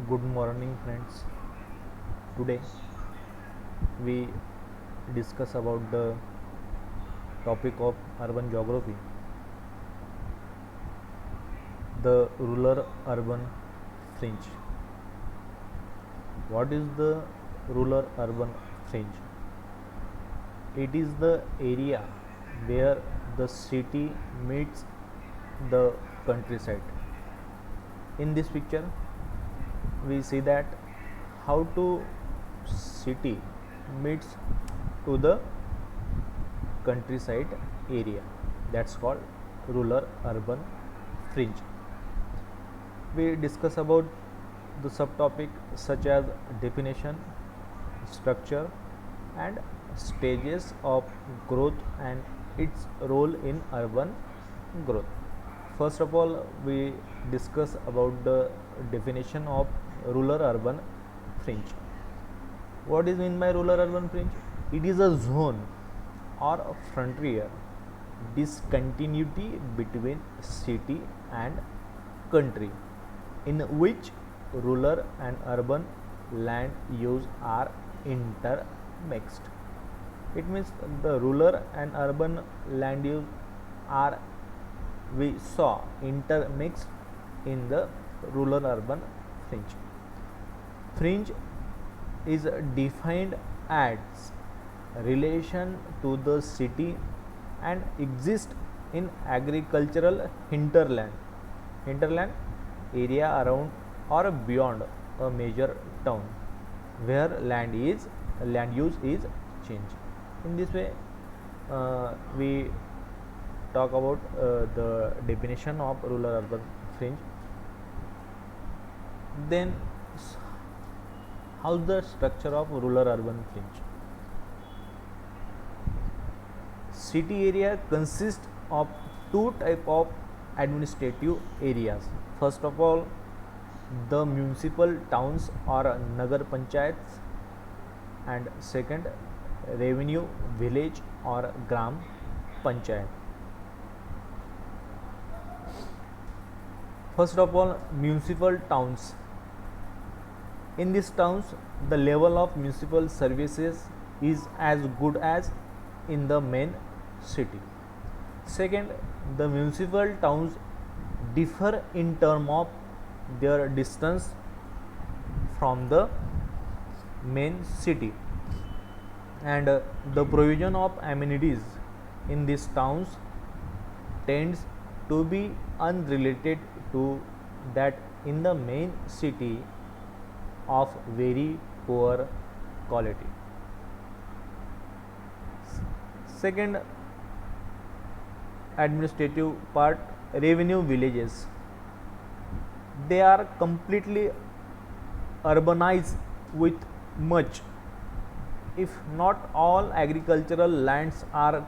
Good morning, friends. Today we discuss about the topic of urban geography, the rural-urban fringe. What is the rural-urban fringe? It is the area where the city meets the countryside. In this picture, we see that how to city meets to the countryside area, that's called rural urban fringe. We discuss about the subtopic such as definition, structure, and stages of growth and its role in urban growth. First of all, we discuss about the definition of rural urban fringe. What is meant by rural urban fringe? It is a zone or a frontier discontinuity between city and country in which rural and urban land use are intermixed. It means the rural and urban land use are, we saw, intermixed in the rural urban fringe. Fringe is defined as relation to the city and exists in agricultural hinterland area around or beyond a major town where land use is changed. In this way, we talk about the definition of rural urban fringe. Then, how's the structure of rural urban fringe? City area consists of two type of administrative areas. First of all, the municipal towns or nagar panchayats, and second, revenue village or gram panchayat. First of all, municipal towns. In these towns, the level of municipal services is as good as in the main city. Second, the municipal towns differ in terms of their distance from the main city, and the provision of amenities in these towns tends to be unrelated to that in the main city of very poor quality. Second administrative part, revenue villages. They are completely urbanized with much, if not all, agricultural lands are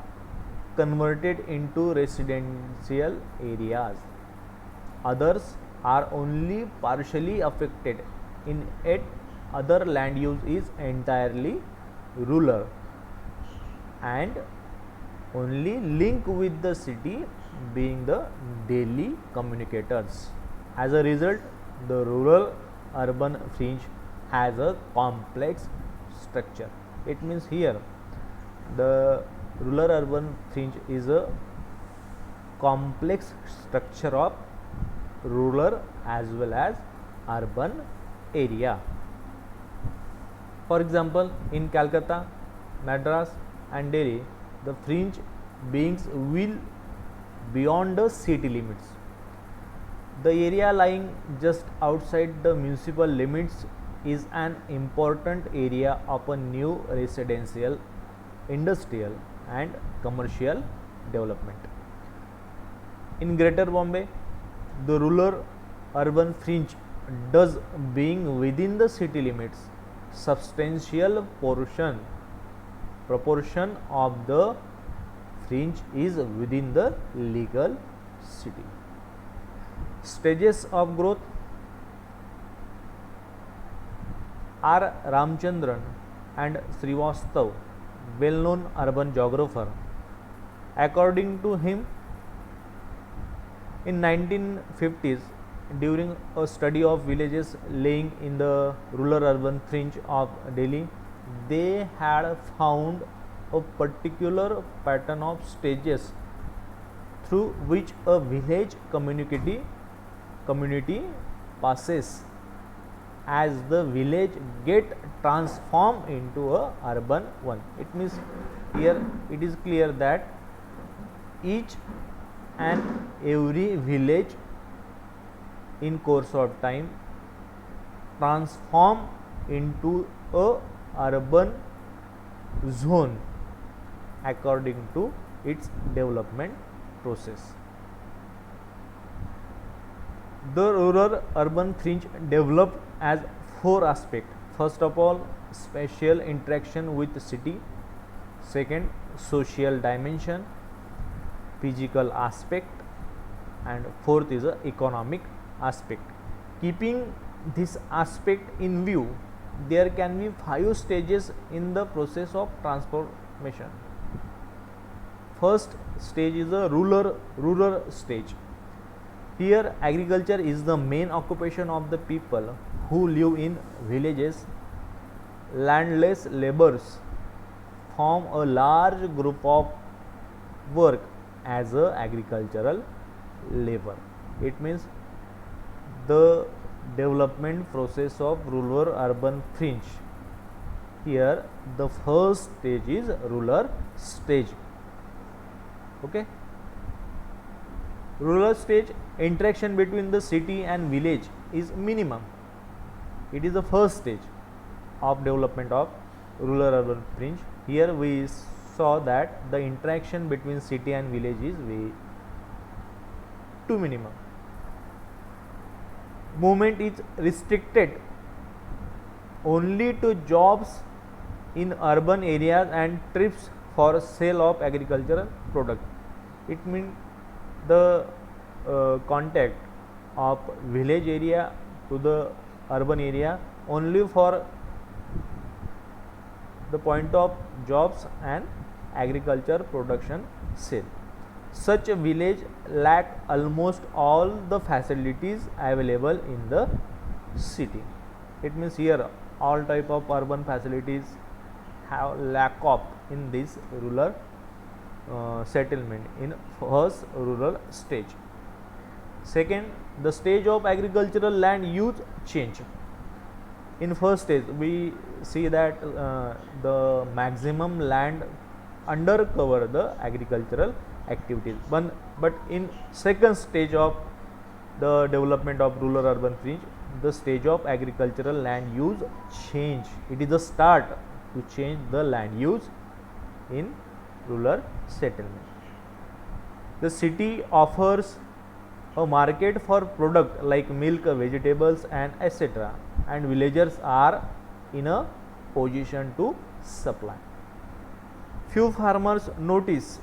converted into residential areas. Others are only partially affected. In it, other land use is entirely rural and only link with the city, being the daily communicators. As a result, the rural urban fringe has a complex structure. It means here the rural urban fringe is a complex structure of rural as well as urban area. For example, in Calcutta, Madras, and Delhi, the fringe beings will beyond the city limits. The area lying just outside the municipal limits is an important area of a new residential, industrial, and commercial development. In Greater Bombay, the rural urban fringe does, being within the city limits, substantial proportion of the fringe is within the legal city. Stages of growth. R. Ramchandran and Srivastav, well-known urban geographer, according to him, in 1950s, during a study of villages lying in the rural urban fringe of Delhi, they had found a particular pattern of stages through which a village community passes as the village get transformed into a urban one. It means here it is clear that each and every village in course of time transform into a urban zone according to its development process. The rural urban fringe developed as four aspects. First of all, spatial interaction with the city. Second, social dimension, physical aspect, and fourth is a economic aspect. Keeping this aspect in view, there can be 5 stages in the process of transformation. First stage is a rural stage. Here agriculture is the main occupation of the people who live in villages. Landless laborers form a large group of work as a agricultural labor. It means the development process of rural urban fringe. Here the first stage is rural stage. Okay. Rural stage, interaction between the city and village is minimum. It is the first stage of development of rural urban fringe. Here we saw that the interaction between city and village is way too minimum. Movement is restricted only to jobs in urban areas and trips for sale of agricultural product. It means the contact of village area to the urban area only for the point of jobs and agriculture production sale. Such a village lack almost all the facilities available in the city. It means here all type of urban facilities have lack of in this rural settlement in first rural stage. Second, the stage of agricultural land use change. In first stage we see that the maximum land under cover the agricultural activities, but in second stage of the development of rural urban fringe, the stage of agricultural land use change. It is a start to change the land use in rural settlement. The city offers a market for product like milk, vegetables and etc., and villagers are in a position to supply. Few farmers notice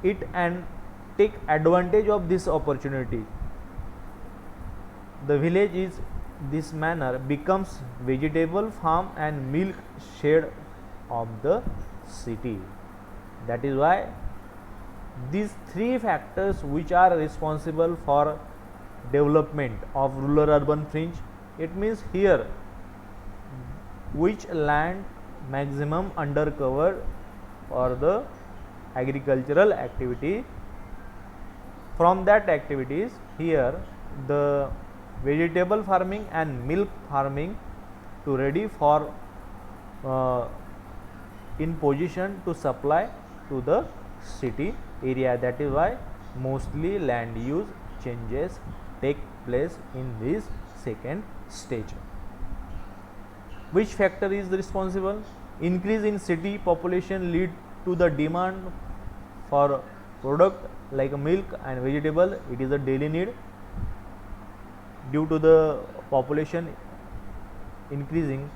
it and take advantage of this opportunity. The village is this manner becomes vegetable farm and milk shed of the city. That is why these three factors which are responsible for development of rural urban fringe, it means here which land maximum under cover for the agricultural activity. From that activities, here the vegetable farming and milk farming to ready for in position to supply to the city area. That is why mostly land use changes take place in this second stage. Which factor is responsible? Increase in city population lead to the demand for product like milk and vegetable. It is a daily need. Due to the population increasing,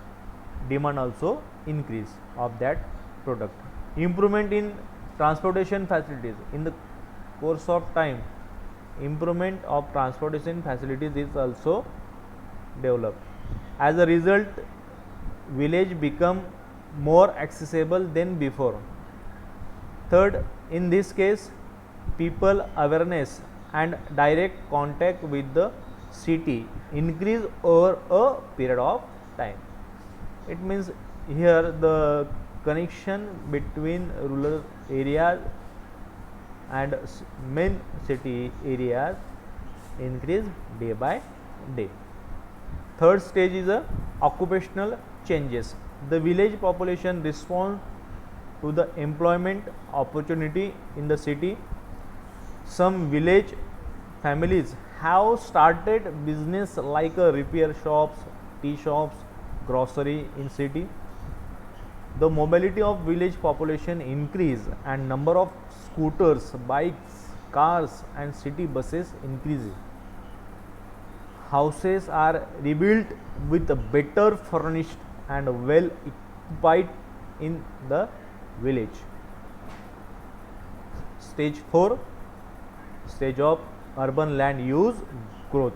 demand also increase of that product. Improvement in transportation facilities. In the course of time, improvement of transportation facilities is also developed. As a result, village become more accessible than before. Third, in this case, people awareness and direct contact with the city increase over a period of time. It means here the connection between rural areas and main city areas increase day by day. Third stage is a occupational changes. The village population responds to the employment opportunity in the city. Some village families have started business like repair shops, tea shops, grocery in city. The mobility of village population increase and number of scooters, bikes, cars and city buses increases. Houses are rebuilt with better furnished and well occupied in the village. Stage 4, stage of urban land use growth.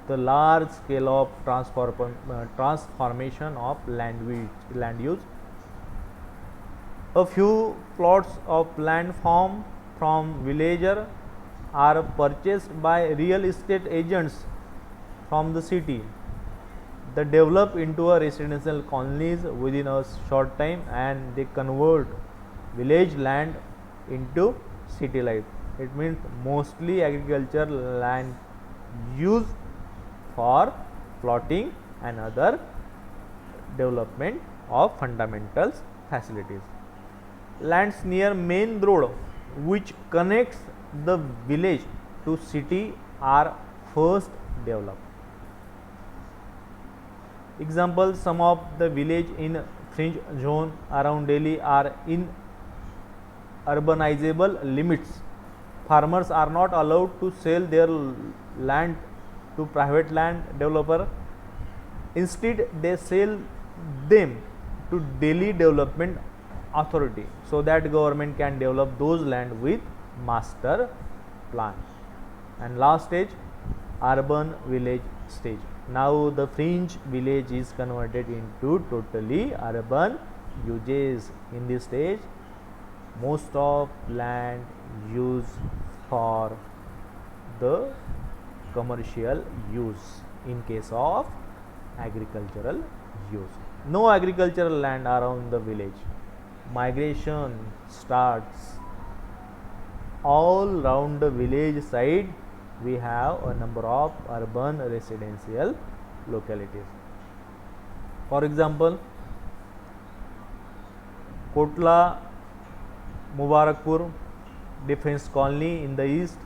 The large scale of transformation of land use. A few plots of land from villager are purchased by real estate agents from the city. They develop into a residential colonies within a short time and they convert village land into city life. It means mostly agricultural land used for plotting and other development of fundamental facilities. Lands near main road which connects the village to city are first developed. Example, some of the village in fringe zone around Delhi are in urbanizable limits. Farmers are not allowed to sell their land to private land developer. Instead, they sell them to Delhi Development Authority so that government can develop those land with master plan. And last stage, urban village stage. Now the fringe village is converted into totally urban uses. In this stage, most of land used for the commercial use in case of agricultural use. No agricultural land around the village. Migration starts all round the village side. We have a number of urban residential localities. For example, Kotla Mubarakpur Defense Colony in the east,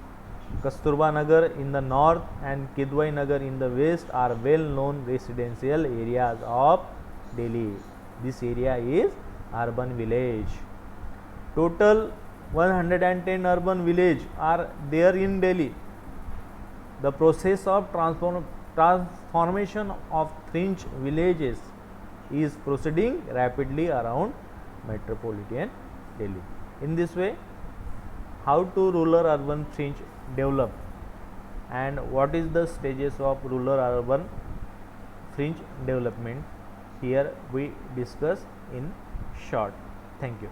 Kasturba Nagar in the north and Kidwai Nagar in the west are well known residential areas of Delhi. This area is urban village. Total 110 urban village are there in Delhi. The process of transformation of fringe villages is proceeding rapidly around metropolitan Delhi. In this way, how to rural urban fringe develop and what is the stages of rural urban fringe development, here we discuss in short. Thank you.